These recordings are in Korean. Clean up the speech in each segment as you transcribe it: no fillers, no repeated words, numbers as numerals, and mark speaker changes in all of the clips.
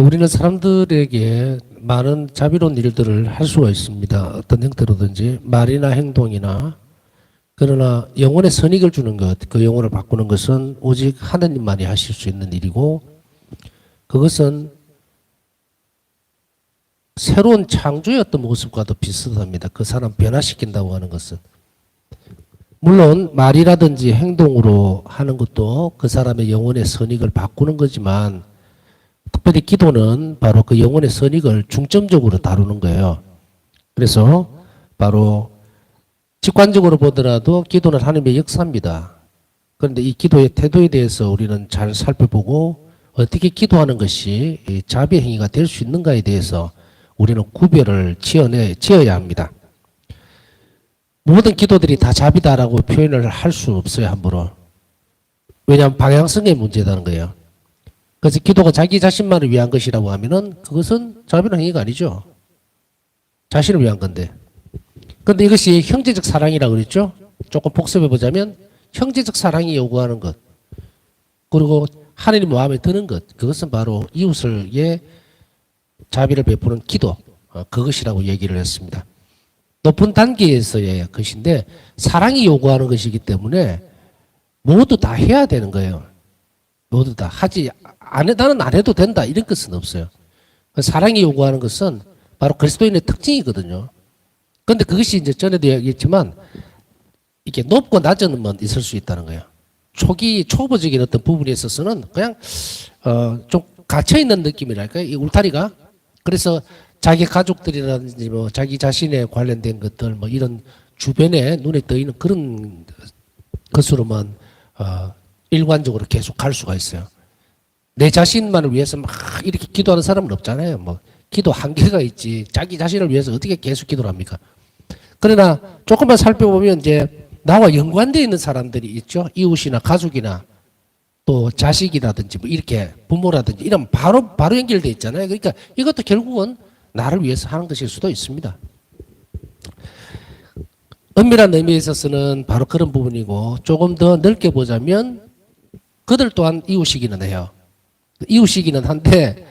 Speaker 1: 우리는 사람들에게 많은 자비로운 일들을 할 수가 있습니다. 어떤 형태로든지 말이나 행동이나. 그러나 영혼의 선익을 주는 것, 그 영혼을 바꾸는 것은 오직 하나님만이 하실 수 있는 일이고, 그것은 새로운 창조의 어떤 모습과도 비슷합니다. 그 사람 변화시킨다고 하는 것은. 물론 말이라든지 행동으로 하는 것도 그 사람의 영혼의 선익을 바꾸는 거지만, 특별히 기도는 바로 그 영혼의 선익을 중점적으로 다루는 거예요. 그래서 바로 직관적으로 보더라도 기도는 하나님의 역사입니다. 그런데 이 기도의 태도에 대해서 우리는 잘 살펴보고 어떻게 기도하는 것이 자비 행위가 될 수 있는가에 대해서 우리는 구별을 지어야 합니다. 모든 기도들이 다 자비다라고 표현을 할 수 없어요, 함부로. 왜냐하면 방향성의 문제라는 거예요. 그래서 기도가 자기 자신만을 위한 것이라고 하면은 그것은 자비로운 행위가 아니죠. 자신을 위한 건데. 그런데 이것이 형제적 사랑이라고 그랬죠. 조금 복습해 보자면 형제적 사랑이 요구하는 것, 그리고 하나님 마음에 드는 것, 그것은 바로 이웃을의 자비를 베푸는 기도, 그것이라고 얘기를 했습니다. 높은 단계에서의 것인데 사랑이 요구하는 것이기 때문에 모두 다 해야 되는 거예요. 모두 다 나는 안 해도 된다 이런 것은 없어요. 사랑이 요구하는 것은 바로 그리스도인의 특징이거든요. 그런데 그것이 이제 전에도 얘기했지만 이게 높고 낮은 건 있을 수 있다는 거예요. 초보적인 어떤 부분에 있어서는 그냥 좀 갇혀 있는 느낌이랄까요, 이 울타리가. 그래서 자기 가족들이라든지 뭐 자기 자신에 관련된 것들 뭐 이런 주변에 눈에 떠있는 그런 것으로만 일관적으로 계속 갈 수가 있어요. 내 자신만을 위해서 막 이렇게 기도하는 사람은 없잖아요. 뭐 기도 한계가 있지. 자기 자신을 위해서 어떻게 계속 기도를 합니까? 그러나 조금만 살펴보면 이제 나와 연관되어 있는 사람들이 있죠. 이웃이나 가족이나 또 자식이라든지 뭐 이렇게 부모라든지 이런 바로 연결되어 있잖아요. 그러니까 이것도 결국은 나를 위해서 하는 것일 수도 있습니다. 은밀한 의미에 있어서는 바로 그런 부분이고, 조금 더 넓게 보자면 그들 또한 이웃이기는 해요. 이웃이기는 한데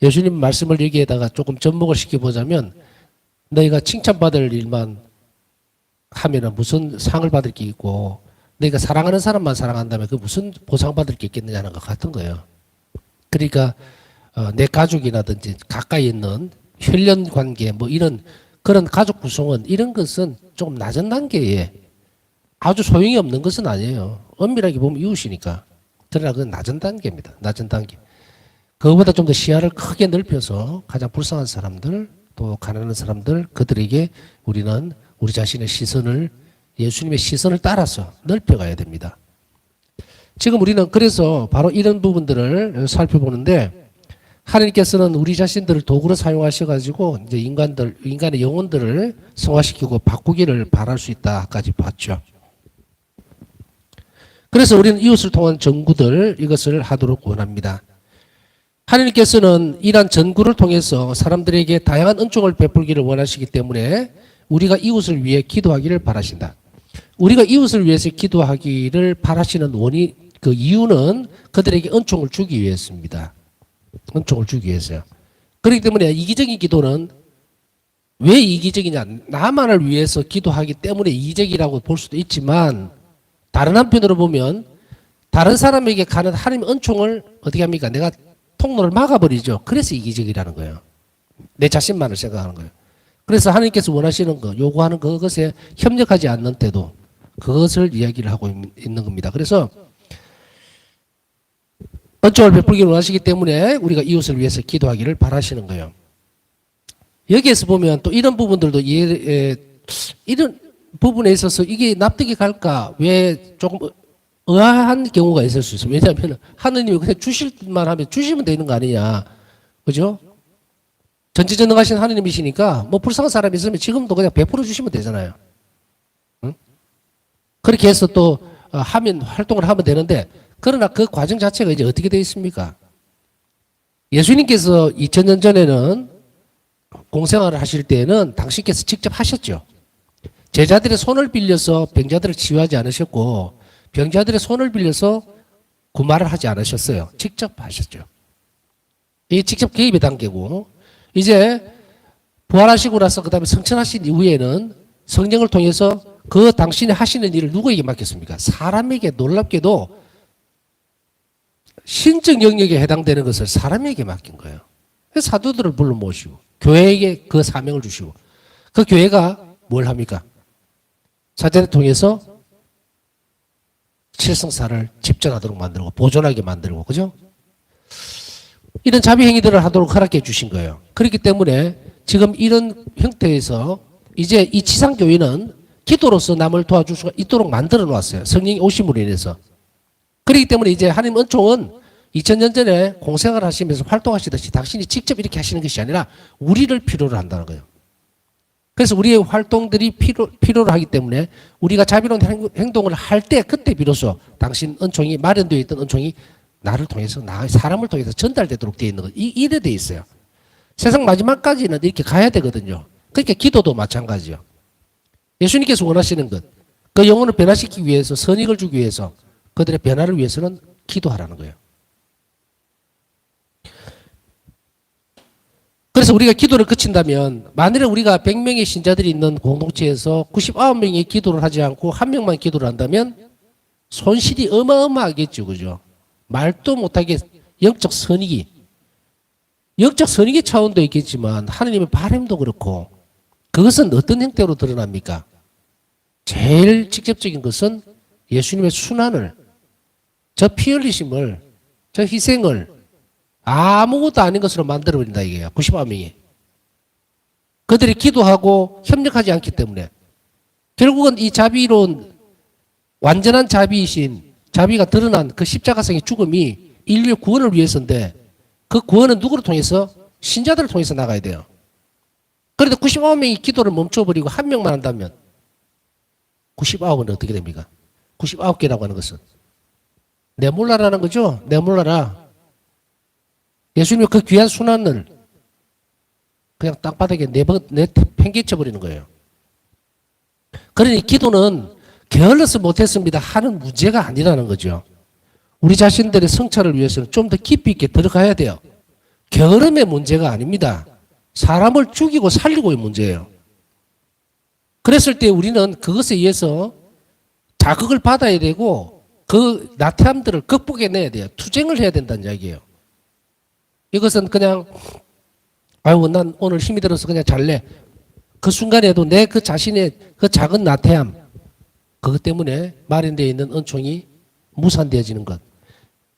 Speaker 1: 예수님 말씀을 여기에다가 조금 접목을 시켜보자면, 너희가 칭찬받을 일만 하면은 무슨 상을 받을 게 있고, 너희가 사랑하는 사람만 사랑한다면 그 무슨 보상받을 게 있겠느냐는 것 같은 거예요. 그러니까 내 가족이라든지 가까이 있는 혈연 관계 뭐 이런 그런 가족 구성원 이런 것은 조금 낮은 단계에 아주 소용이 없는 것은 아니에요. 엄밀하게 보면 이웃이니까. 그러나 그건 낮은 단계입니다. 낮은 단계. 그거보다 좀 더 시야를 크게 넓혀서 가장 불쌍한 사람들, 또 가난한 사람들, 그들에게 우리는 우리 자신의 시선을, 예수님의 시선을 따라서 넓혀가야 됩니다. 지금 우리는 그래서 바로 이런 부분들을 살펴보는데, 하나님께서는 우리 자신들을 도구로 사용하셔가지고 이제 인간의 영혼들을 성화시키고 바꾸기를 바랄 수 있다까지 봤죠. 그래서 우리는 이웃을 통한 전구들, 이것을 하도록 원합니다. 하나님께서는 이러한 전구를 통해서 사람들에게 다양한 은총을 베풀기를 원하시기 때문에 우리가 이웃을 위해 기도하기를 바라신다. 우리가 이웃을 위해서 기도하기를 바라시는 그 이유는 그들에게 은총을 주기 위해서입니다. 은총을 주기 위해서요. 그렇기 때문에 이기적인 기도는 왜 이기적이냐? 나만을 위해서 기도하기 때문에 이기적이라고 볼 수도 있지만, 다른 한편으로 보면 다른 사람에게 가는 하나님의 은총을 어떻게 합니까? 내가 통로를 막아버리죠. 그래서 이기적이라는 거예요. 내 자신만을 생각하는 거예요. 그래서 하나님께서 원하시는 것, 요구하는 그것에 협력하지 않는 때도 그것을 이야기를 하고 있는 겁니다. 그래서 은총을 베풀기를 원하시기 때문에 우리가 이웃을 위해서 기도하기를 바라시는 거예요. 여기에서 보면 또 이런 부분들도 이런 부분에 있어서 이게 납득이 갈까? 왜 조금 의아한 경우가 있을 수 있어요. 왜냐하면 하느님이 그냥 주실만 하면 주시면 되는 거 아니냐. 그죠? 전지전능하신 하느님이시니까 뭐 불쌍한 사람이 있으면 지금도 그냥 베풀어 주시면 되잖아요. 응? 그렇게 해서 또 활동을 하면 되는데, 그러나 그 과정 자체가 이제 어떻게 되어 있습니까? 예수님께서 2000년 전에는 공생활을 하실 때에는 당신께서 직접 하셨죠. 제자들의 손을 빌려서 병자들을 치유하지 않으셨고, 병자들의 손을 빌려서 구마를 하지 않으셨어요. 직접 하셨죠. 이게 직접 개입의 단계고, 이제 부활하시고 나서 그 다음에 성천하신 이후에는 성령을 통해서 그 당신이 하시는 일을 누구에게 맡겼습니까? 사람에게. 놀랍게도 신적 영역에 해당되는 것을 사람에게 맡긴 거예요. 그래서 사도들을 불러 모시고 교회에게 그 사명을 주시고, 그 교회가 뭘 합니까? 사제를 통해서 칠성사를 집전하도록 만들고 보존하게 만들고, 그죠? 이런 자비 행위들을 하도록 허락해 주신 거예요. 그렇기 때문에 지금 이런 형태에서 이제 이 지상교회는 기도로서 남을 도와줄 수가 있도록 만들어 놓았어요. 성령이 오심으로 인해서. 그렇기 때문에 이제 하나님 은총은 2000년 전에 공생을 하시면서 활동하시듯이 당신이 직접 이렇게 하시는 것이 아니라 우리를 필요로 한다는 거예요. 그래서 우리의 활동들이 필요로 하기 때문에 우리가 자비로운 행동을 할 때 그때 비로소 당신 은총이 마련되어 있던 은총이 나를 통해서 사람을 통해서 전달되도록 되어 있는 거. 이래 돼 있어요. 세상 마지막까지는 이렇게 가야 되거든요. 그러니까 기도도 마찬가지요. 예수님께서 원하시는 것, 그 영혼을 변화시키기 위해서, 선익을 주기 위해서, 그들의 변화를 위해서는 기도하라는 거예요. 그래서 우리가 기도를 그친다면, 만일에 우리가 100명의 신자들이 있는 공동체에서 99명이 기도를 하지 않고 1명만 기도를 한다면 손실이 어마어마하겠죠. 그죠? 말도 못하게 영적 선익이 차원도 있겠지만 하느님의 바람도 그렇고, 그것은 어떤 형태로 드러납니까? 제일 직접적인 것은 예수님의 순환을, 저 피 흘리심을, 저 희생을 아무것도 아닌 것으로 만들어버린다 이게요. 99명이. 그들이 기도하고 협력하지 않기 때문에 결국은 이 자비로운 완전한 자비이신, 자비가 드러난 그 십자가성의 죽음이 인류의 구원을 위해서인데, 그 구원은 누구를 통해서? 신자들을 통해서 나가야 돼요. 그런데 99명이 기도를 멈춰버리고 1명만 한다면 99은 어떻게 됩니까? 99개라고 하는 것은 내몰라라는 거죠. 내몰라라. 예수님의 그 귀한 순환을 그냥 땅바닥에 팽개쳐버리는 거예요. 그러니 기도는 게을러서 못했습니다 하는 문제가 아니라는 거죠. 우리 자신들의 성찰을 위해서는 좀 더 깊이 있게 들어가야 돼요. 게으름의 문제가 아닙니다. 사람을 죽이고 살리고의 문제예요. 그랬을 때 우리는 그것에 의해서 자극을 받아야 되고 그 나태함들을 극복해내야 돼요. 투쟁을 해야 된다는 이야기예요. 이것은 그냥 아유 난 오늘 힘이 들어서 그냥 잘래. 그 순간에도 내 그 자신의 그 작은 나태함, 그것 때문에 마련되어 있는 은총이 무산되어지는 것.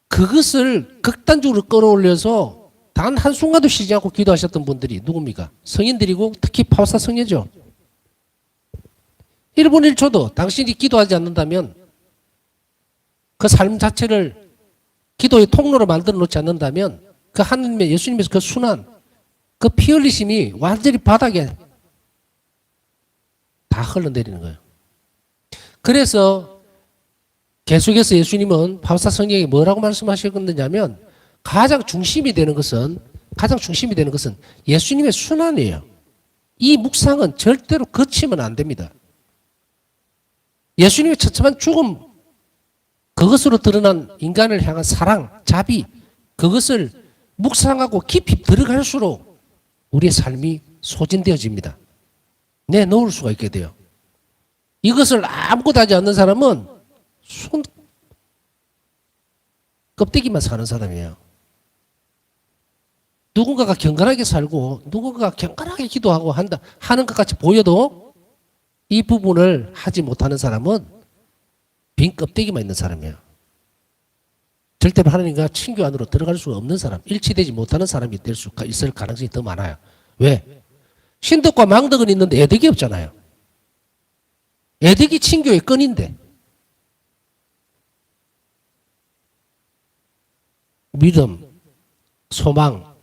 Speaker 1: 그것을 극단적으로 끌어올려서 단 한순간도 쉬지 않고 기도하셨던 분들이 누굽니까? 성인들이고 특히 파우사 성녀죠. 1분 1초도 당신이 기도하지 않는다면, 그 삶 자체를 기도의 통로로 만들어 놓지 않는다면, 그 하느님의 예수님의 그 순환, 그 피 흘리심이 완전히 바닥에 다 흘러내리는 거예요. 그래서 계속해서 예수님은 파우사 성령에게 뭐라고 말씀하셨느냐면, 가장 중심이 되는 것은 예수님의 순환이에요. 이 묵상은 절대로 거치면 안 됩니다. 예수님의 처참한 죽음, 그것으로 드러난 인간을 향한 사랑, 자비, 그것을 묵상하고 깊이 들어갈수록 우리의 삶이 소진되어집니다. 내놓을 수가 있게 돼요. 이것을 아무것도 하지 않는 사람은 껍데기만 사는 사람이에요. 누군가가 경건하게 살고 누군가가 경건하게 기도하고 하는 것 같이 보여도 이 부분을 하지 못하는 사람은 빈 껍데기만 있는 사람이에요. 절대로 하나님과 친교 안으로 들어갈 수가 없는 사람, 일치되지 못하는 사람이 될 수 있을 가능성이 더 많아요. 왜? 신덕과 망덕은 있는데 애덕이 없잖아요. 애덕이 친교의 끈인데. 믿음, 소망,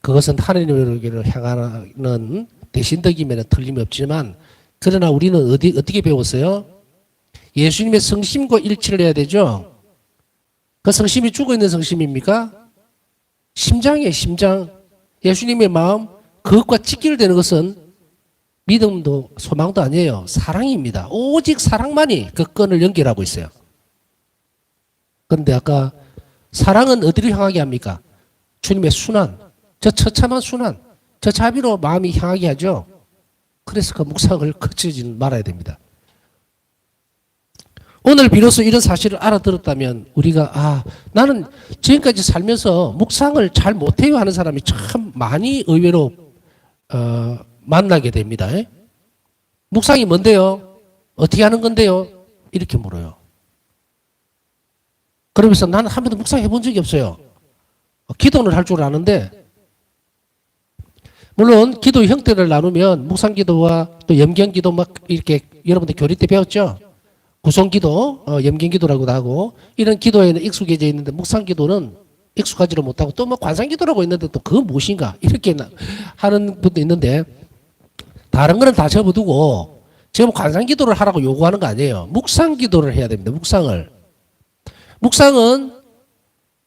Speaker 1: 그것은 하나님을 향하는 대신덕이면 틀림없지만, 그러나 우리는 어떻게 배웠어요? 예수님의 성심과 일치를 해야 되죠. 그 성심이 죽어있는 성심입니까? 심장이에요. 심장. 예수님의 마음, 그것과 직결되는 것은 믿음도 소망도 아니에요. 사랑입니다. 오직 사랑만이 그 끈을 연결하고 있어요. 그런데 아까 사랑은 어디로 향하게 합니까? 주님의 순환, 저 처참한 순환, 저 자비로 마음이 향하게 하죠. 그래서 그 묵상을 거치지 말아야 됩니다. 오늘 비로소 이런 사실을 알아들었다면 우리가 나는 지금까지 살면서 묵상을 잘 못해요 하는 사람이 참 많이 의외로 만나게 됩니다. 묵상이 뭔데요? 어떻게 하는 건데요? 이렇게 물어요. 그러면서 나는 한 번도 묵상해 본 적이 없어요. 기도는 할 줄 아는데, 물론 기도 형태를 나누면 묵상기도와 또 염경기도 막 이렇게 여러분들 교리 때 배웠죠? 구성기도, 염경기도라고도 하고 이런 기도에는 익숙해져 있는데 묵상기도는 익숙하지를 못하고 또 뭐 관상기도라고 있는데 또 그건 무엇인가 이렇게 하는 분도 있는데, 다른 거는 다 접어두고 지금 관상기도를 하라고 요구하는 거 아니에요. 묵상기도를 해야 됩니다. 묵상은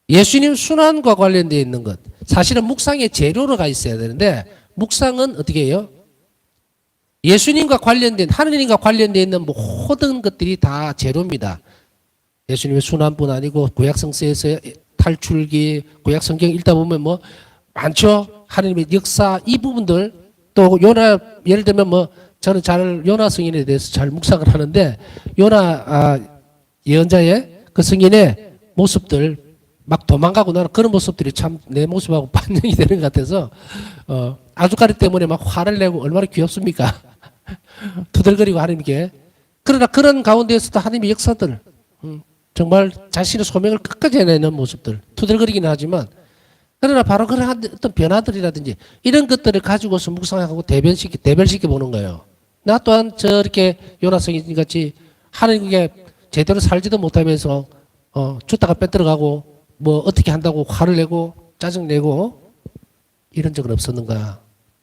Speaker 1: 예수님 순환과 관련되어 있는 것. 사실은 묵상의 재료가 있어야 되는데 묵상은 어떻게 해요? 예수님과 관련된, 하느님과 관련되어 있는 모든 것들이 다 재료입니다. 예수님의 순환뿐 아니고 구약성서에서 탈출기, 구약성경 읽다 보면 뭐 많죠. 하느님의 역사 이 부분들, 또 요나, 예를 들면 뭐 저는 잘 요나 성인에 대해서 잘 묵상을 하는데 요나 예언자의 그 성인의 모습들 막 도망가고 나는 그런 모습들이 참 내 모습하고 반영이 되는 것 같아서 아주까리 때문에 막 화를 내고 얼마나 귀엽습니까? 투덜거리고 하나님께. 그러나 그런 가운데에서도 하나님의 역사들, 정말 자신의 소명을 끝까지 해내는 모습들, 투덜거리긴 하지만 그러나 바로 그런 어떤 변화들이라든지 이런 것들을 가지고서 묵상하고 대별시켜 보는 거예요. 나 또한 저렇게 요나성인 같이 하나님께 제대로 살지도 못하면서 줬다가 뺏들어가고 뭐 어떻게 한다고 화를 내고 짜증내고 이런 적은 없었는가.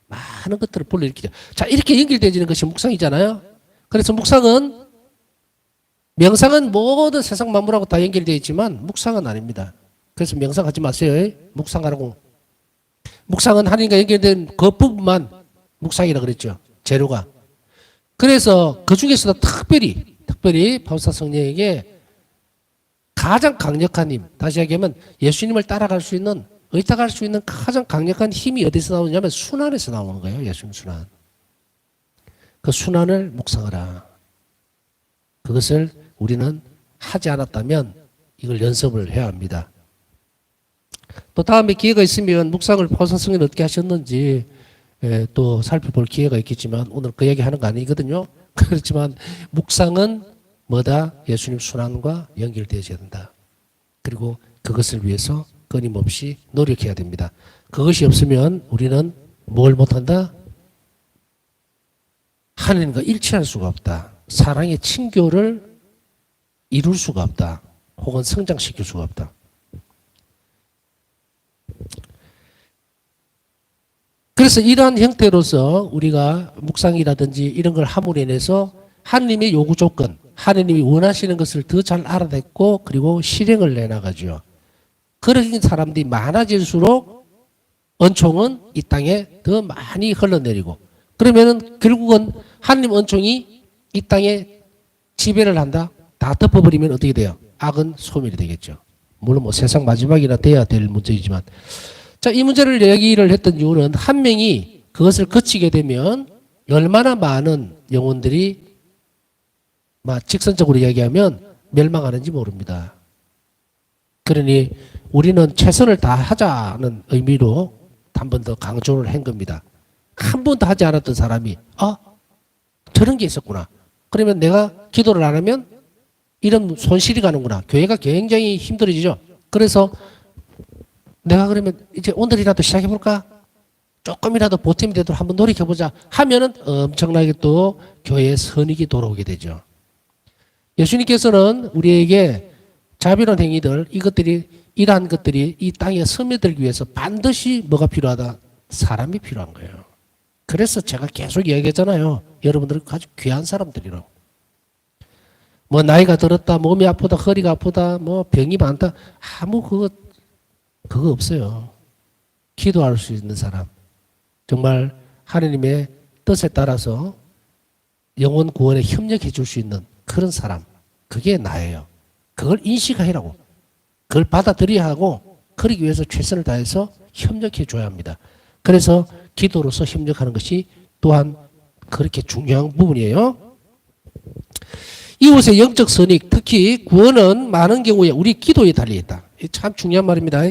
Speaker 1: 많은 것들을 불러일으키죠. 자, 이렇게 연결되어지는 것이 묵상이잖아요. 그래서 묵상은, 명상은 모든 세상 만물하고 다 연결되어 있지만 묵상은 아닙니다. 그래서 명상하지 마세요. 묵상하라고. 묵상은 하나님과 연결된 그 부분만 묵상이라 그랬죠. 재료가. 그래서 그 중에서도 특별히 바울사 성령에게 가장 강력한 힘, 다시 얘기하면 예수님을 따라갈 수 있는, 의탁할 수 있는 가장 강력한 힘이 어디서 나오냐면 순환에서 나오는 거예요. 예수님 순환. 그 순환을 묵상하라. 그것을 우리는 하지 않았다면 이걸 연습을 해야 합니다. 또 다음에 기회가 있으면 묵상을 바울사 성령이 어떻게 하셨는지 또 살펴볼 기회가 있겠지만 오늘 그 얘기 하는 거 아니거든요. 그렇지만 묵상은 뭐다? 예수님 순환과 연결되어야 된다. 그리고 그것을 위해서 끊임없이 노력해야 됩니다. 그것이 없으면 우리는 뭘 못한다? 하나님과 일치할 수가 없다. 사랑의 친교를 이룰 수가 없다. 혹은 성장시킬 수가 없다. 그래서 이러한 형태로서 우리가 묵상이라든지 이런 걸 함으로 인해서 하나님의 요구 조건, 하나님이 원하시는 것을 더 잘 알아냈고 그리고 실행을 내나가죠. 그런 사람들이 많아질수록 은총은 이 땅에 더 많이 흘러내리고 그러면은 결국은 하나님 은총이 이 땅에 지배를 한다. 다 덮어버리면 어떻게 돼요? 악은 소멸이 되겠죠. 물론 뭐 세상 마지막이나 돼야 될 문제이지만 자, 이 문제를 얘기를 했던 이유는 한 명이 그것을 거치게 되면 얼마나 많은 영혼들이 직선적으로 이야기하면 멸망하는지 모릅니다. 그러니 우리는 최선을 다하자는 의미로 한 번 더 강조를 한 겁니다. 한 번도 하지 않았던 사람이 저런 게 있었구나. 그러면 내가 기도를 안 하면 이런 손실이 가는구나. 교회가 굉장히 힘들어지죠. 그래서 내가 그러면 이제 오늘이라도 시작해볼까? 조금이라도 보탬이 되도록 한번 노력해보자 하면은 엄청나게 또 교회에 선익이 돌아오게 되죠. 예수님께서는 우리에게 자비로운 행위들, 이러한 것들이 이 땅에 스며들기 위해서 반드시 뭐가 필요하다? 사람이 필요한 거예요. 그래서 제가 계속 얘기하잖아요. 여러분들은 아주 귀한 사람들이라고. 뭐 나이가 들었다, 몸이 아프다, 허리가 아프다, 뭐 병이 많다. 아무 그거 없어요. 기도할 수 있는 사람. 정말 하나님의 뜻에 따라서 영혼 구원에 협력해 줄 수 있는 그런 사람. 그게 나예요. 그걸 인식하라고. 그걸 받아들여야 하고 그러기 위해서 최선을 다해서 협력해 줘야 합니다. 그래서 기도로서 협력하는 것이 또한 그렇게 중요한 부분이에요. 이웃의 영적 선익, 특히 구원은 많은 경우에 우리 기도에 달려있다. 참 중요한 말입니다.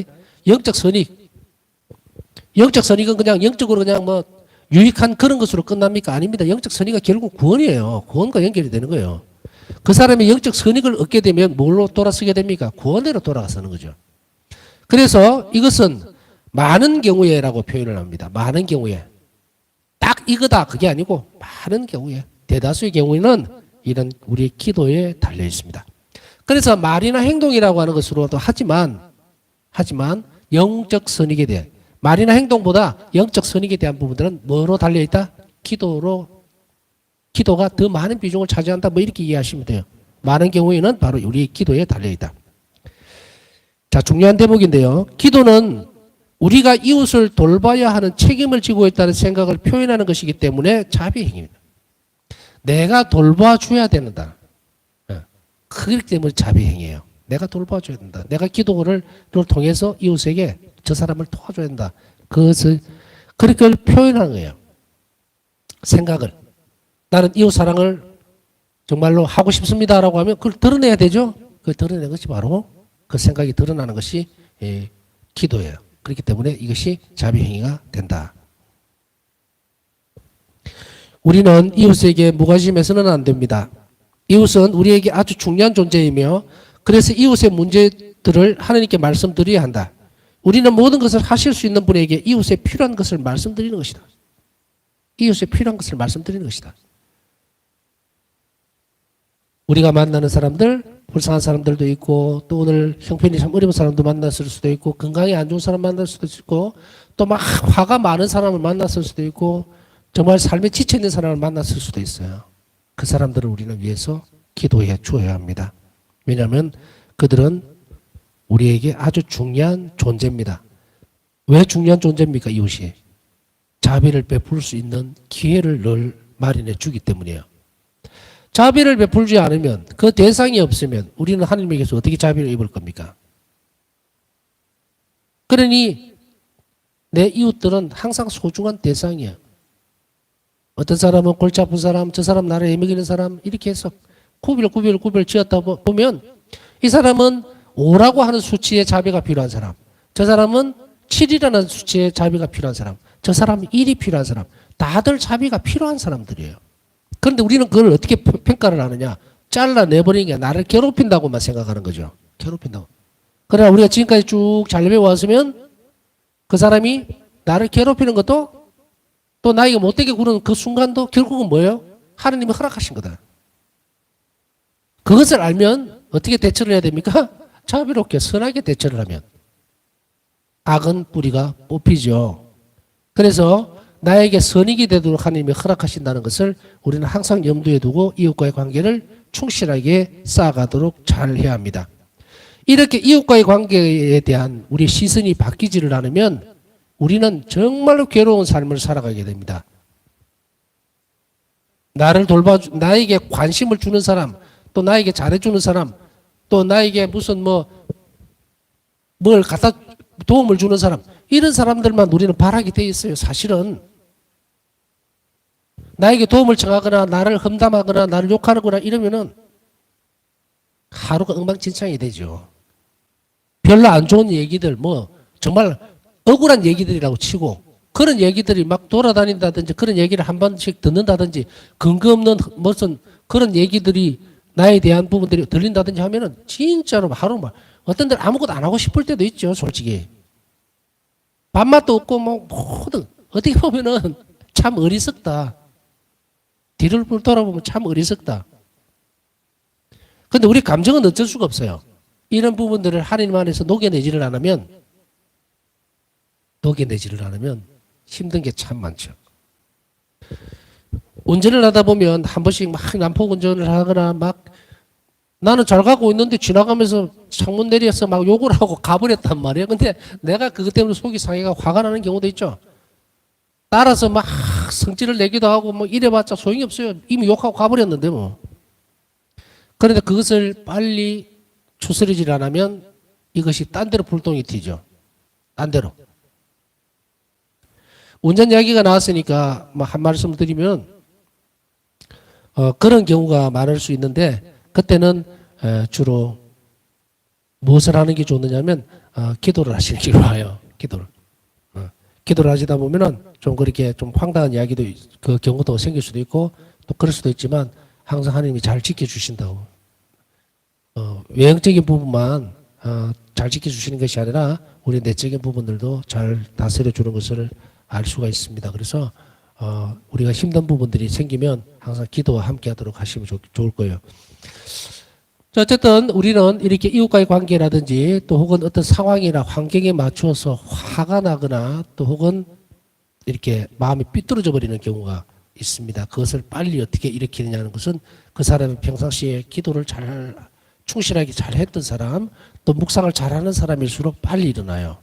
Speaker 1: 영적 선익. 영적 선익은 그냥 영적으로 그냥 뭐 유익한 그런 것으로 끝납니까? 아닙니다. 영적 선익은 결국 구원이에요. 구원과 연결이 되는 거예요. 그 사람의 영적 선익을 얻게 되면 뭘로 돌아서게 됩니까? 구원으로 돌아가서는 거죠. 그래서 이것은 많은 경우에라고 표현을 합니다. 많은 경우에. 딱 이거다 그게 아니고 많은 경우에, 대다수의 경우에는 이런 우리의 기도에 달려 있습니다. 그래서 말이나 행동이라고 하는 것으로도 하지만 영적 선익에 대해, 말이나 행동보다 영적 선익에 대한 부분들은 뭐로 달려 있다? 기도가 더 많은 비중을 차지한다. 뭐 이렇게 이해하시면 돼요. 많은 경우에는 바로 우리 기도에 달려 있다. 자, 중요한 대목인데요. 기도는 우리가 이웃을 돌봐야 하는 책임을 지고 있다는 생각을 표현하는 것이기 때문에 자비행위입니다. 내가 돌봐줘야 된다. 그렇기 때문에 자비행위예요. 내가 돌봐줘야 된다. 내가 기도를 통해서 이웃에게 저 사람을 도와줘야 된다. 그것을 그렇게 표현하는 거예요. 생각을. 나는 이웃 사랑을 정말로 하고 싶습니다라고 하면 그걸 드러내야 되죠. 그걸 드러내는 것이 바로 그 생각이 드러나는 것이 기도예요. 그렇기 때문에 이것이 자비행위가 된다. 우리는 이웃에게 무관심해서는 안 됩니다. 이웃은 우리에게 아주 중요한 존재이며 그래서 이웃의 문제들을 하나님께 말씀드려야 한다. 우리는 모든 것을 하실 수 있는 분에게 이웃에 필요한 것을 말씀드리는 것이다. 이웃에 필요한 것을 말씀드리는 것이다. 우리가 만나는 사람들, 불쌍한 사람들도 있고 또 오늘 형편이 참 어려운 사람도 만났을 수도 있고 건강이 안 좋은 사람 만날 수도 있고 또 막 화가 많은 사람을 만났을 수도 있고 정말 삶에 지쳐있는 사람을 만났을 수도 있어요. 그 사람들을 우리는 위해서 기도해 주어야 합니다. 왜냐하면 그들은 우리에게 아주 중요한 존재입니다. 왜 중요한 존재입니까? 이웃이 자비를 베풀 수 있는 기회를 늘 마련해 주기 때문이에요. 자비를 베풀지 않으면 그 대상이 없으면 우리는 하나님에게서 어떻게 자비를 입을 겁니까? 그러니 내 이웃들은 항상 소중한 대상이에요. 어떤 사람은 골치 아픈 사람, 저 사람 나를 애먹이는 사람 이렇게 해서 구별 지었다 보면 이 사람은 5라고 하는 수치의 자비가 필요한 사람, 저 사람은 7이라는 수치의 자비가 필요한 사람, 저 사람은 1이 필요한 사람, 다들 자비가 필요한 사람들이에요. 그런데 우리는 그걸 어떻게 평가를 하느냐? 잘라내버리는 게 나를 괴롭힌다고만 생각하는 거죠. 괴롭힌다고. 그러나 우리가 지금까지 쭉 잘 배워왔으면 그 사람이 나를 괴롭히는 것도 또 나이가 못되게 구는 그 순간도 결국은 뭐예요? 하느님이 허락하신 거다. 그것을 알면 어떻게 대처를 해야 됩니까? 자비롭게 선하게 대처를 하면 악은 뿌리가 뽑히죠. 그래서 나에게 선익이 되도록 하나님이 허락하신다는 것을 우리는 항상 염두에 두고 이웃과의 관계를 충실하게 쌓아가도록 잘 해야 합니다. 이렇게 이웃과의 관계에 대한 우리 시선이 바뀌지를 않으면 우리는 정말로 괴로운 삶을 살아가게 됩니다. 나에게 관심을 주는 사람, 또 나에게 잘해주는 사람, 또 나에게 무슨 뭘 갖다 도움을 주는 사람, 이런 사람들만 우리는 바라게 돼 있어요. 사실은 나에게 도움을 청하거나 나를 험담하거나 나를 욕하거나 이러면은 하루가 엉망진창이 되죠. 별로 안 좋은 얘기들, 정말 억울한 얘기들이라고 치고 그런 얘기들이 막 돌아다닌다든지 그런 얘기를 한 번씩 듣는다든지 근거 없는 무슨 그런 얘기들이 나에 대한 부분들이 들린다든지 하면은 진짜로 하루 어떤 데는 아무것도 안 하고 싶을 때도 있죠, 솔직히. 밥맛도 없고 모든 어떻게 보면은 참 어리석다. 뒤를 돌아보면 참 어리석다. 근데 우리 감정은 어쩔 수가 없어요. 이런 부분들을 하나님 안에서 녹여내지를 않으면 힘든 게 참 많죠. 운전을 하다 보면 한 번씩 막 난폭 운전을 하거나 막 나는 잘 가고 있는데 지나가면서 창문 내려서 막 욕을 하고 가버렸단 말이에요. 근데 내가 그것 때문에 속이 상해가 화가 나는 경우도 있죠. 따라서 막 성질을 내기도 하고 이래봤자 소용이 없어요. 이미 욕하고 가버렸는데 그런데 그것을 빨리 추스리질 않으면 이것이 딴 데로 불똥이 튀죠. 딴 데로. 운전 이야기가 나왔으니까 뭐 한 말씀 드리면 그런 경우가 많을 수 있는데 그때는 주로 무엇을 하는 게 좋느냐면 기도를 하시는 게 좋아요. 기도를 하시다 보면은 좀 그렇게 좀 황당한 이야기도 그 경우도 생길 수도 있고 또 그럴 수도 있지만 항상 하나님이 잘 지켜주신다고. 외형적인 부분만 잘 지켜주시는 것이 아니라 우리 내적인 부분들도 잘 다스려 주는 것을 알 수가 있습니다. 그래서 우리가 힘든 부분들이 생기면 항상 기도와 함께 하도록 하시면 좋을 거예요. 자, 어쨌든 우리는 이렇게 이웃과의 관계라든지 또 혹은 어떤 상황이나 환경에 맞추어서 화가 나거나 또 혹은 이렇게 마음이 삐뚤어져 버리는 경우가 있습니다. 그것을 빨리 어떻게 일으키느냐는 것은 그 사람이 평상시에 기도를 잘 충실하게 잘 했던 사람 또 묵상을 잘하는 사람일수록 빨리 일어나요.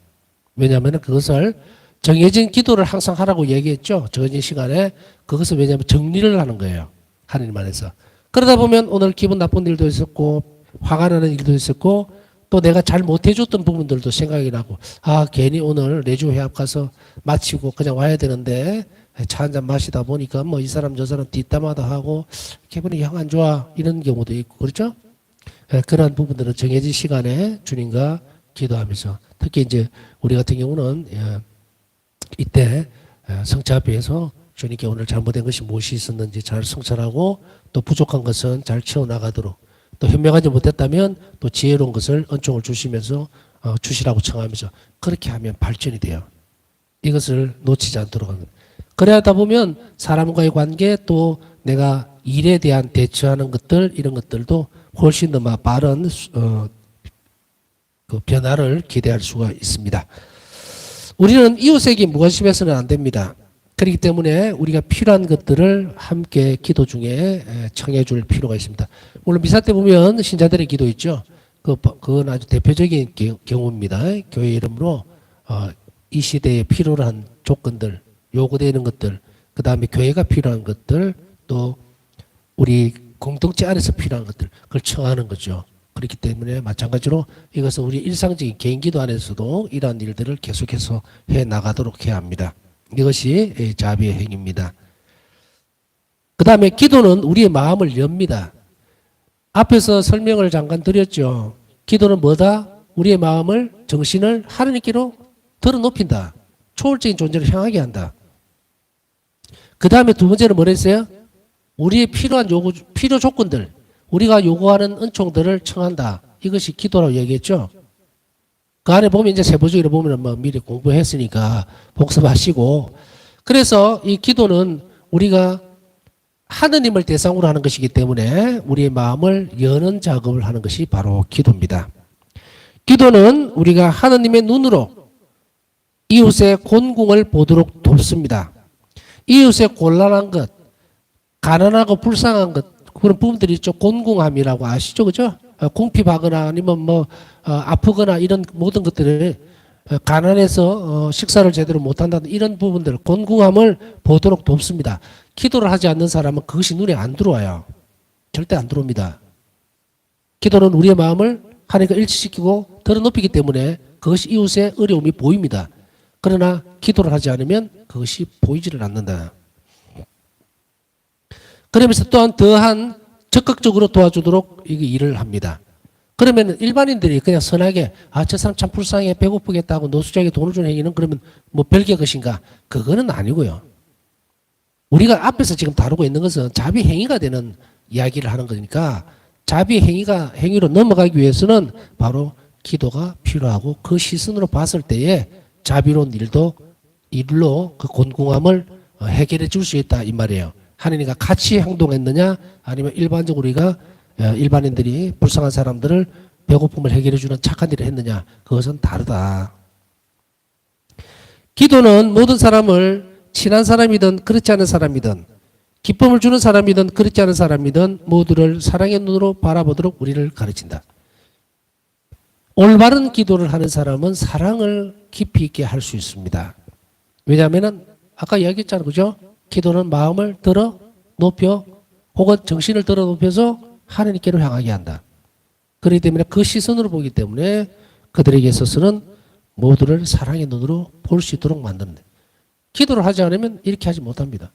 Speaker 1: 왜냐하면 그것을 정해진 기도를 항상 하라고 얘기했죠. 정해진 시간에 그것은 왜냐하면 정리를 하는 거예요. 하나님 안에서. 그러다 보면 오늘 기분 나쁜 일도 있었고 화가 나는 일도 있었고 또 내가 잘 못해줬던 부분들도 생각이 나고 괜히 오늘 내주 회합 가서 마치고 그냥 와야 되는데 차 한잔 마시다 보니까 뭐 이 사람 저 사람 뒷담화도 하고 기분이 영 안 좋아 이런 경우도 있고 그렇죠? 그러한 부분들은 정해진 시간에 주님과 기도하면서 특히 이제 우리 같은 경우는 이때 성체 앞에서 주님께 오늘 잘못된 것이 무엇이 있었는지 잘 성찰하고 또 부족한 것은 잘 채워나가도록 또 현명하지 못했다면 또 지혜로운 것을 은총을 주시면서 주시라고 청하면서 그렇게 하면 발전이 돼요. 이것을 놓치지 않도록 합니다. 그래야 하다 보면 사람과의 관계 또 내가 일에 대한 대처하는 것들 이런 것들도 훨씬 더 빠른 그 변화를 기대할 수가 있습니다. 우리는 이웃에게 무관심해서는 안 됩니다. 그렇기 때문에 우리가 필요한 것들을 함께 기도 중에 청해 줄 필요가 있습니다. 물론 미사 때 보면 신자들의 기도 있죠. 그건 아주 대표적인 경우입니다. 교회 이름으로 이 시대에 필요로 한 조건들, 요구되는 것들, 그 다음에 교회가 필요한 것들, 또 우리 공동체 안에서 필요한 것들, 그걸 청하는 거죠. 그렇기 때문에 마찬가지로 이것은 우리 일상적인 개인기도 안에서도 이러한 일들을 계속해서 해 나가도록 해야 합니다. 이것이 자비의 행위입니다. 그 다음에 기도는 우리의 마음을 엽니다. 앞에서 설명을 잠깐 드렸죠. 기도는 뭐다? 우리의 마음을, 정신을 하나님께로 들어 높인다. 초월적인 존재를 향하게 한다. 그 다음에 두 번째는 뭐라 했어요? 우리의 필요한 필요 조건들, 우리가 요구하는 은총들을 청한다. 이것이 기도라고 얘기했죠. 그 안에 보면 이제 세부적으로 보면 뭐 미리 공부했으니까 복습하시고 그래서 이 기도는 우리가 하느님을 대상으로 하는 것이기 때문에 우리의 마음을 여는 작업을 하는 것이 바로 기도입니다. 기도는 우리가 하느님의 눈으로 이웃의 곤궁을 보도록 돕습니다. 이웃의 곤란한 것, 가난하고 불쌍한 것 그런 부분들이 있죠. 곤궁함이라고 아시죠, 그죠? 궁핍하거나 아니면 뭐 아프거나 이런 모든 것들을 가난해서 식사를 제대로 못한다는 이런 부분들 곤궁함을 보도록 돕습니다. 기도를 하지 않는 사람은 그것이 눈에 안 들어와요. 절대 안 들어옵니다. 기도는 우리의 마음을 하나님과 일치시키고 들어높이기 때문에 그것이 이웃의 어려움이 보입니다. 그러나 기도를 하지 않으면 그것이 보이지를 않는다. 그러면서 또한 더한 적극적으로 도와주도록 이게 일을 합니다. 그러면 일반인들이 그냥 선하게 저 사람 참 불쌍해 배고프겠다고 노숙자에게 돈을 주는 행위는 그러면 뭐 별개 것인가? 그거는 아니고요. 우리가 앞에서 지금 다루고 있는 것은 자비 행위가 되는 이야기를 하는 거니까 자비 행위로 넘어가기 위해서는 바로 기도가 필요하고 그 시선으로 봤을 때에 자비로운 일로 그 곤궁함을 해결해 줄 수 있다 이 말이에요. 하느님과 같이 행동했느냐 아니면 일반적으로 우리가 일반인들이 불쌍한 사람들을 배고픔을 해결해 주는 착한 일을 했느냐 그것은 다르다. 기도는 모든 사람을 친한 사람이든 그렇지 않은 사람이든 기쁨을 주는 사람이든 그렇지 않은 사람이든 모두를 사랑의 눈으로 바라보도록 우리를 가르친다. 올바른 기도를 하는 사람은 사랑을 깊이 있게 할 수 있습니다. 왜냐하면 아까 이야기했잖아요. 그죠? 기도는 마음을 들어 높여 혹은 정신을 들어 높여서 하나님께로 향하게 한다. 그렇기 때문에 그 시선으로 보기 때문에 그들에게 있어서는 모두를 사랑의 눈으로 볼 수 있도록 만듭니다. 기도를 하지 않으면 이렇게 하지 못합니다.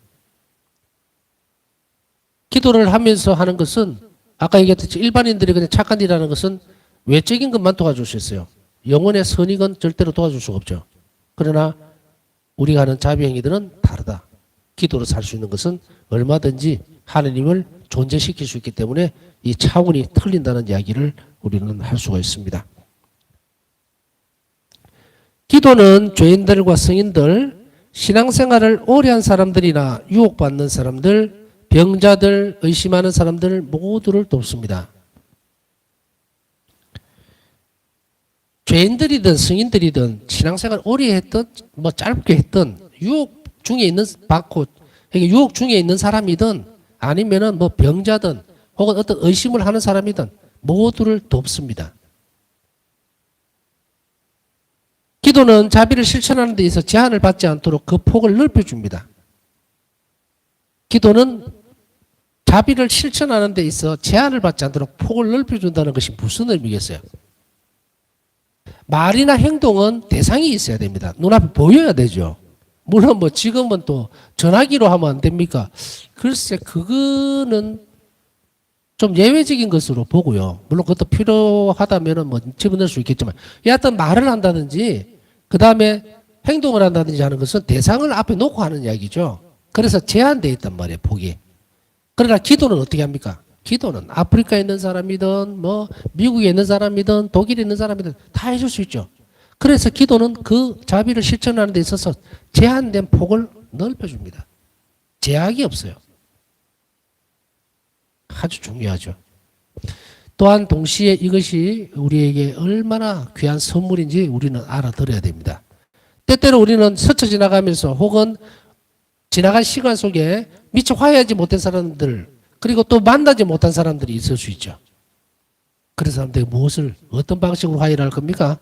Speaker 1: 기도를 하면서 하는 것은 아까 얘기했듯이 일반인들이 그냥 착한 일하는 것은 외적인 것만 도와줄 수 있어요. 영혼의 선익은 절대로 도와줄 수가 없죠. 그러나 우리가 하는 자비행위들은 다르다. 기도로 살 수 있는 것은 얼마든지 하느님을 존재시킬 수 있기 때문에 이 차원이 틀린다는 이야기를 우리는 할 수가 있습니다. 기도는 죄인들과 성인들, 신앙생활을 오래 한 사람들이나 유혹받는 사람들, 병자들, 의심하는 사람들 모두를 돕습니다. 죄인들이든 성인들이든 신앙생활 오래 했든 뭐 짧게 했든 유혹 중에 있는 받고 유혹 중에 있는 사람이든 아니면은 뭐 병자든 혹은 어떤 의심을 하는 사람이든 모두를 돕습니다. 기도는 자비를 실천하는 데 있어서 제한을 받지 않도록 그 폭을 넓혀줍니다. 기도는 자비를 실천하는 데 있어 제한을 받지 않도록 폭을 넓혀준다는 것이 무슨 의미겠어요? 말이나 행동은 대상이 있어야 됩니다. 눈앞에 보여야 되죠. 물론 뭐 지금은 또 전화기로 하면 안 됩니까? 글쎄 그거는 좀 예외적인 것으로 보고요. 물론 그것도 필요하다면은 뭐 집어넣을 수 있겠지만 여하튼 말을 한다든지 그 다음에 행동을 한다든지 하는 것은 대상을 앞에 놓고 하는 이야기죠. 그래서 제한되어 있단 말이에요. 폭이. 그러나 기도는 어떻게 합니까? 기도는 아프리카에 있는 사람이든 뭐 미국에 있는 사람이든 독일에 있는 사람이든 다 해줄 수 있죠. 그래서 기도는 그 자비를 실천하는 데 있어서 제한된 폭을 넓혀줍니다. 제약이 없어요. 아주 중요하죠. 또한 동시에 이것이 우리에게 얼마나 귀한 선물인지 우리는 알아들어야 됩니다. 때때로 우리는 스쳐 지나가면서 혹은 지나간 시간 속에 미처 화해하지 못한 사람들 그리고 또 만나지 못한 사람들이 있을 수 있죠. 그런 사람들이 무엇을 어떤 방식으로 화해를 할 겁니까?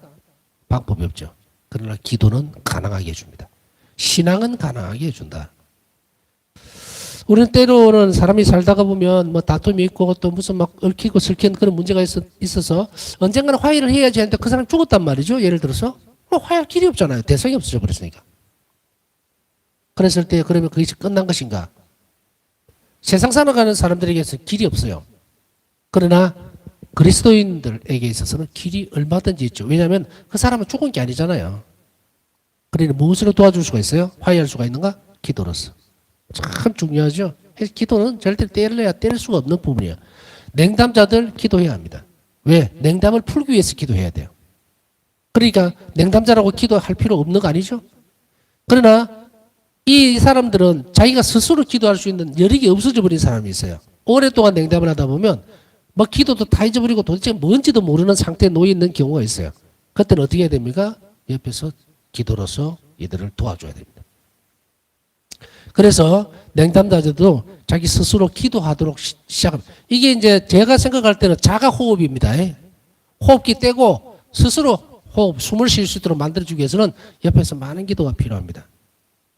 Speaker 1: 방법이 없죠. 그러나 기도는 가능하게 해줍니다. 신앙은 가능하게 해준다. 우리는 때로는 사람이 살다가 보면 뭐 다툼이 있고 또 무슨 막 얽히고 설키는 그런 문제가 있어서 언젠가는 화해를 해야지 하는데 그 사람이 죽었단 말이죠. 예를 들어서 화해할 길이 없잖아요. 대상이 없어져 버렸으니까. 그랬을 때 그러면 그것이 끝난 것인가? 세상 살아가는 사람들에게서 길이 없어요. 그러나 그리스도인들에게 있어서는 길이 얼마든지 있죠. 왜냐하면 그 사람은 죽은 게 아니잖아요. 그러니 무엇으로 도와줄 수가 있어요? 화해할 수가 있는가? 기도로서. 참 중요하죠. 기도는 절대 때릴 수가 없는 부분이에요. 냉담자들 기도해야 합니다. 왜? 냉담을 풀기 위해서 기도해야 돼요. 그러니까 냉담자라고 기도할 필요 없는 거 아니죠? 그러나 이 사람들은 자기가 스스로 기도할 수 있는 여력이 없어져 버린 사람이 있어요. 오랫동안 냉담을 하다 보면 뭐 기도도 다 잊어버리고 도대체 뭔지도 모르는 상태에 놓여 있는 경우가 있어요. 그때는 어떻게 해야 됩니까? 옆에서 기도로서 이들을 도와줘야 됩니다. 그래서 냉담자들도 자기 스스로 기도하도록 시작합니다. 이게 이제 제가 생각할 때는 자가 호흡입니다. 호흡기 떼고 스스로 호흡, 숨을 쉴 수 있도록 만들어주기 위해서는 옆에서 많은 기도가 필요합니다.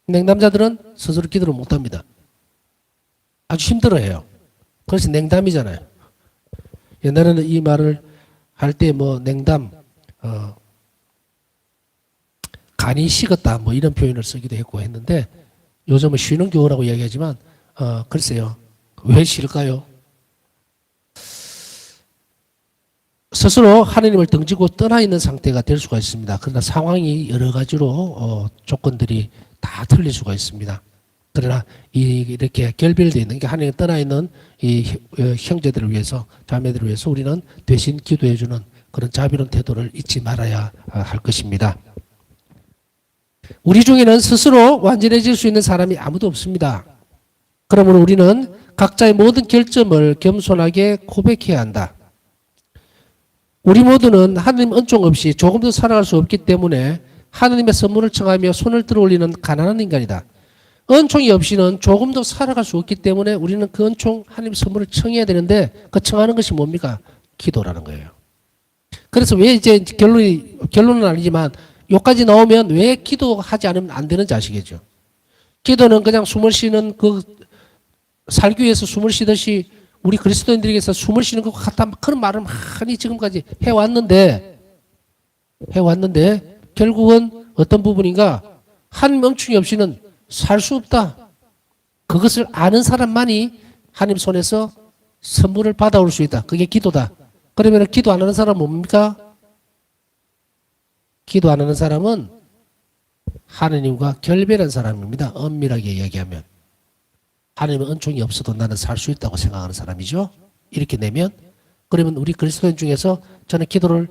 Speaker 1: 냉담자들은 스스로 기도를 못합니다. 아주 힘들어해요. 그래서 냉담이잖아요. 옛날에는 이 말을 할 때 뭐 냉담, 간이 식었다 뭐 이런 표현을 쓰기도 했고 했는데 요즘은 쉬는 교우라고 이야기하지만 글쎄요. 왜 싫을까요? 스스로 하느님을 등지고 떠나 있는 상태가 될 수가 있습니다. 그러나 상황이 여러 가지로 조건들이 다 틀릴 수가 있습니다. 그러나 이렇게 결별되어 있는 게 하나님 떠나 있는 이 형제들을 위해서 자매들을 위해서 우리는 대신 기도해주는 그런 자비로운 태도를 잊지 말아야 할 것입니다. 우리 중에는 스스로 완전해질 수 있는 사람이 아무도 없습니다. 그러므로 우리는 각자의 모든 결점을 겸손하게 고백해야 한다. 우리 모두는 하나님 은총 없이 조금도 살아갈 수 없기 때문에 하나님의 선물을 청하며 손을 들어 올리는 가난한 인간이다. 은총이 없이는 조금도 살아갈 수 없기 때문에 우리는 그 은총 하나님 선물을 청해야 되는데 그 청하는 것이 뭡니까? 기도라는 거예요. 그래서 왜 이제 결론은 아니지만 여기까지 나오면 왜 기도하지 않으면 안 되는지 아시겠죠? 기도는 그냥 숨을 쉬는 살기 위해서 숨을 쉬듯이 우리 그리스도인들에게서 숨을 쉬는 것 같다 그런 말을 많이 지금까지 해왔는데 해왔는데 결국은 어떤 부분인가? 하나님 멈춤이 없이는 살 수 없다. 그것을 아는 사람만이 하나님 손에서 선물을 받아올 수 있다. 그게 기도다. 그러면 기도 안 하는 사람은 뭡니까? 기도 안 하는 사람은 하느님과 결별한 사람입니다. 엄밀하게 이야기하면. 하느님은 은총이 없어도 나는 살 수 있다고 생각하는 사람이죠. 이렇게 내면 그러면 우리 그리스도인 중에서 저는 기도를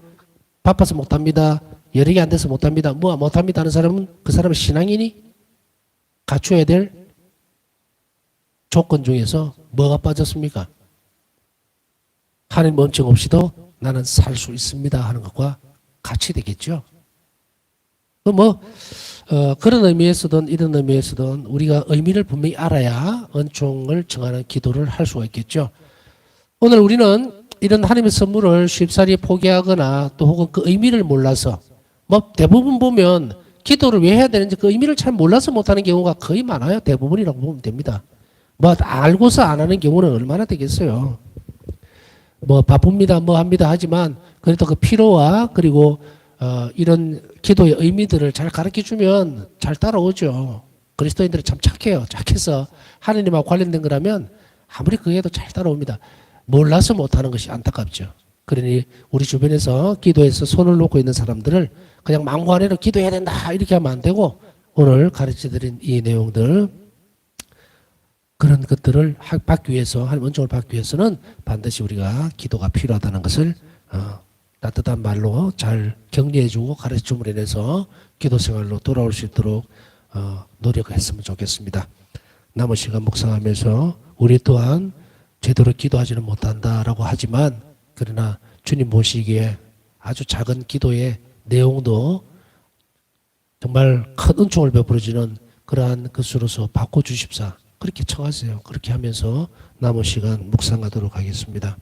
Speaker 1: 바빠서 못합니다. 여력이 안 돼서 못합니다. 뭐 못합니다 하는 사람은 그 사람은 신앙인이 갖춰야 될 조건 중에서 뭐가 빠졌습니까? 하나님 은총 없이도 나는 살 수 있습니다 하는 것과 같이 되겠죠. 그런 의미에서든 이런 의미에서든 우리가 의미를 분명히 알아야 은총을 정하는 기도를 할 수가 있겠죠. 오늘 우리는 이런 하나님의 선물을 쉽사리 포기하거나 또 혹은 그 의미를 몰라서 대부분 보면 기도를 왜 해야 되는지 그 의미를 잘 몰라서 못하는 경우가 거의 많아요. 대부분이라고 보면 됩니다. 알고서 안 하는 경우는 얼마나 되겠어요. 바쁩니다, 합니다 하지만 그래도 그 필요와 그리고 이런 기도의 의미들을 잘 가르쳐 주면 잘 따라오죠. 그리스도인들은 참 착해요. 착해서 하느님하고 관련된 거라면 아무리 그게 해도 잘 따라옵니다. 몰라서 못하는 것이 안타깝죠. 그러니 우리 주변에서 기도해서 손을 놓고 있는 사람들을 그냥 망고하내로 기도해야 된다 이렇게 하면 안 되고 오늘 가르쳐드린 이 내용들 그런 것들을 받기 위해서 하나님 은총을 받기 위해서는 반드시 우리가 기도가 필요하다는 것을 따뜻한 말로 잘 격려해주고 가르쳐줌으로 인해서 기도 생활로 돌아올 수 있도록 노력했으면 좋겠습니다. 남은 시간 묵상하면서 우리 또한 제대로 기도하지는 못한다라고 하지만 그러나 주님 보시기에 아주 작은 기도의 내용도 정말 큰 은총을 베풀어주는 그러한 것으로서 바꿔주십사 그렇게 청하세요. 그렇게 하면서 남은 시간 묵상하도록 하겠습니다.